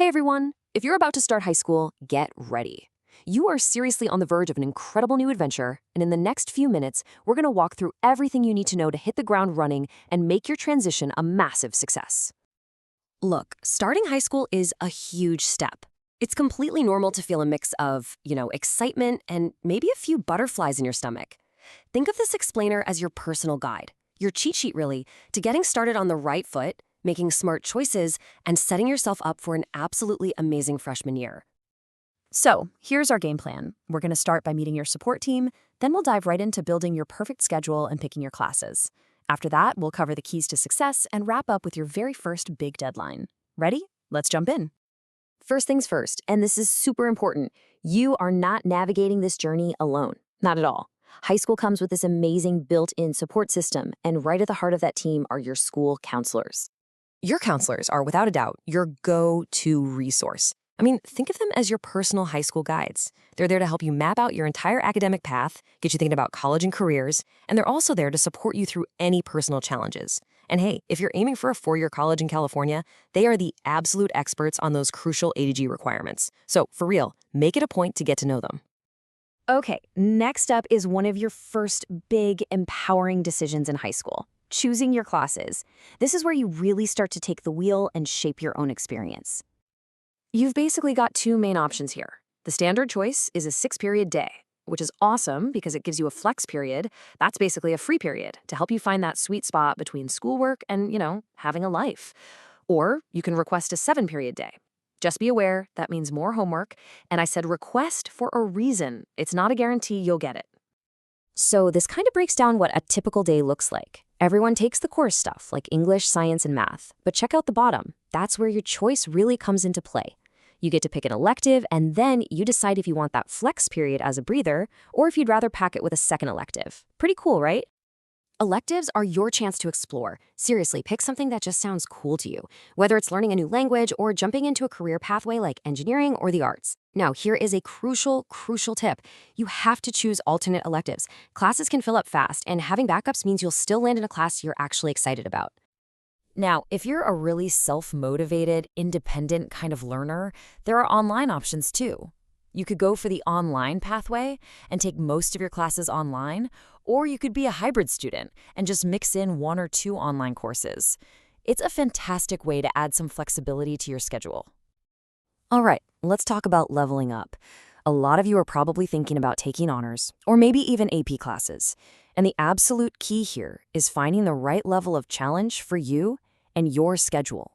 Hey everyone! If you're about to start high school, get ready. You are seriously on the verge of an incredible new adventure, and in the next few minutes, we're going to walk through everything you need to know to hit the ground running and make your transition a massive success. Look, starting high school is a huge step. It's completely normal to feel a mix of, excitement and maybe a few butterflies in your stomach. Think of this explainer as your personal guide, your cheat sheet really, to getting started on the right foot, making smart choices, and setting yourself up for an absolutely amazing freshman year. So, here's our game plan. We're going to start by meeting your support team, then we'll dive right into building your perfect schedule and picking your classes. After that, we'll cover the keys to success and wrap up with your very first big deadline. Ready? Let's jump in. First things first, and this is super important, you are not navigating this journey alone. Not at all. High school comes with this amazing built-in support system, and right at the heart of that team are your school counselors. Your counselors are, without a doubt, your go-to resource. I mean, think of them as your personal high school guides. They're there to help you map out your entire academic path, get you thinking about college and careers, and they're also there to support you through any personal challenges. And hey, if you're aiming for a four-year college in California, they are the absolute experts on those crucial ADG requirements. So, for real, make it a point to get to know them. Okay, next up is one of your first big, empowering decisions in high school. Choosing your classes. This is where you really start to take the wheel and shape your own experience. You've basically got two main options here. The standard choice is a 6-period day, which is awesome because it gives you a flex period. That's basically a free period to help you find that sweet spot between schoolwork and, having a life. Or you can request a 7-period day. Just be aware, that means more homework. And I said request for a reason. It's not a guarantee you'll get it. So this kind of breaks down what a typical day looks like. Everyone takes the core stuff like English, science, and math, but check out the bottom. That's where your choice really comes into play. You get to pick an elective, and then you decide if you want that flex period as a breather, or if you'd rather pack it with a second elective. Pretty cool, right? Electives are your chance to explore. Seriously, pick something that just sounds cool to you, whether it's learning a new language or jumping into a career pathway like engineering or the arts. Now, here is a crucial tip. You have to choose alternate electives. Classes can fill up fast, and having backups means you'll still land in a class you're actually excited about. Now, if you're a really self-motivated, independent kind of learner, there are online options too. You could go for the online pathway and take most of your classes online, or you could be a hybrid student and just mix in one or two online courses. It's a fantastic way to add some flexibility to your schedule. All right, let's talk about leveling up. A lot of you are probably thinking about taking honors, or maybe even AP classes. And the absolute key here is finding the right level of challenge for you and your schedule.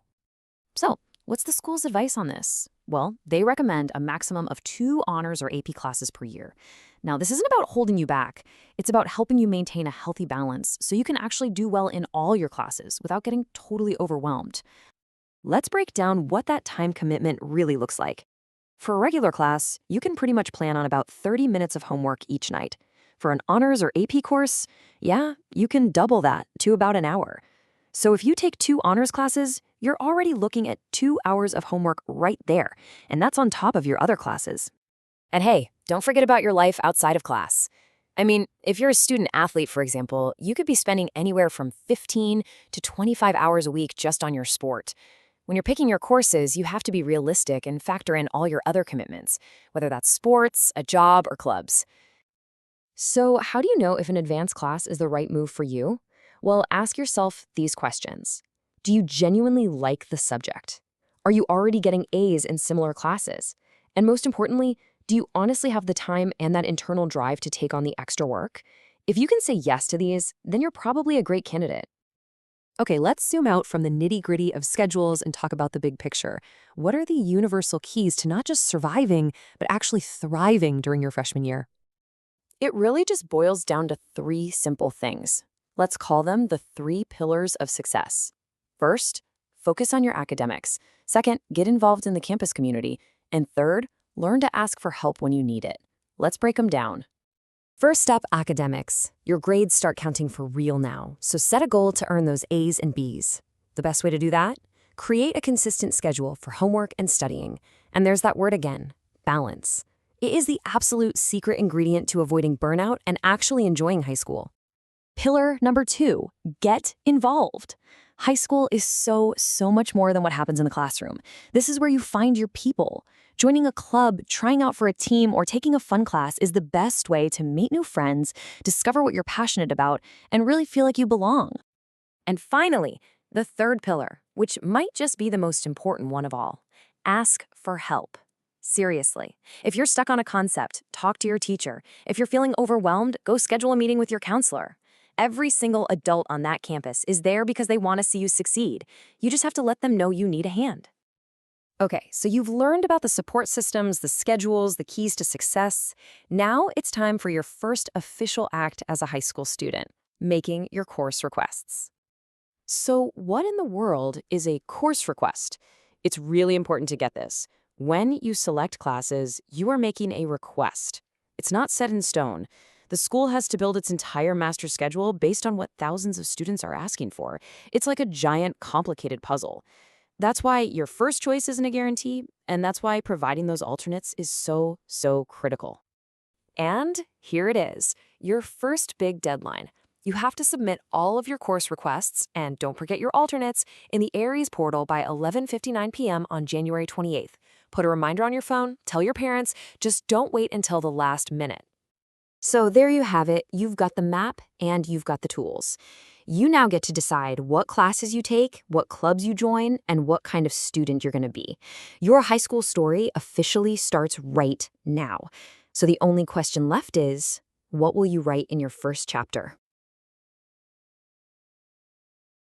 So, what's the school's advice on this? Well, they recommend a maximum of 2 honors or AP classes per year. Now, this isn't about holding you back. It's about helping you maintain a healthy balance so you can actually do well in all your classes without getting totally overwhelmed. Let's break down what that time commitment really looks like. For a regular class, you can pretty much plan on about 30 minutes of homework each night. For an honors or AP course, you can double that to about an hour. So if you take 2 honors classes, you're already looking at 2 hours of homework right there, and that's on top of your other classes. And hey, don't forget about your life outside of class. I mean, if you're a student athlete, for example, you could be spending anywhere from 15 to 25 hours a week just on your sport. When you're picking your courses, you have to be realistic and factor in all your other commitments, whether that's sports, a job, or clubs. So how do you know if an advanced class is the right move for you? Well, ask yourself these questions. Do you genuinely like the subject? Are you already getting A's in similar classes? And most importantly, do you honestly have the time and that internal drive to take on the extra work? If you can say yes to these, then you're probably a great candidate. Okay, let's zoom out from the nitty-gritty of schedules and talk about the big picture. What are the universal keys to not just surviving, but actually thriving during your freshman year? It really just boils down to 3 simple things. Let's call them the 3 pillars of success. First, focus on your academics. Second, get involved in the campus community. And third, learn to ask for help when you need it. Let's break them down. First up, academics. Your grades start counting for real now, so set a goal to earn those A's and B's. The best way to do that? Create a consistent schedule for homework and studying. And there's that word again, balance. It is the absolute secret ingredient to avoiding burnout and actually enjoying high school. Pillar number 2, get involved. High school is so much more than what happens in the classroom. This is where you find your people. Joining a club, trying out for a team, or taking a fun class is the best way to meet new friends, discover what you're passionate about, and really feel like you belong. And finally, the third pillar, which might just be the most important one of all, ask for help. Seriously, if you're stuck on a concept, talk to your teacher. If you're feeling overwhelmed, go schedule a meeting with your counselor. Every single adult on that campus is there because they want to see you succeed. You just have to let them know you need a hand. Okay, so you've learned about the support systems, the schedules, the keys to success. Now it's time for your first official act as a high school student, making your course requests. So, what in the world is a course request? It's really important to get this. When you select classes, you are making a request. It's not set in stone. The school has to build its entire master schedule based on what thousands of students are asking for. It's like a giant, complicated puzzle. That's why your first choice isn't a guarantee, and that's why providing those alternates is so critical. And here it is, your first big deadline. You have to submit all of your course requests, and don't forget your alternates, in the Aries portal by 11:59 p.m. on January 28th. Put a reminder on your phone, tell your parents, just don't wait until the last minute. So there you have it. You've got the map and you've got the tools. You now get to decide what classes you take, what clubs you join, and what kind of student you're going to be. Your high school story officially starts right now. So the only question left is, what will you write in your first chapter?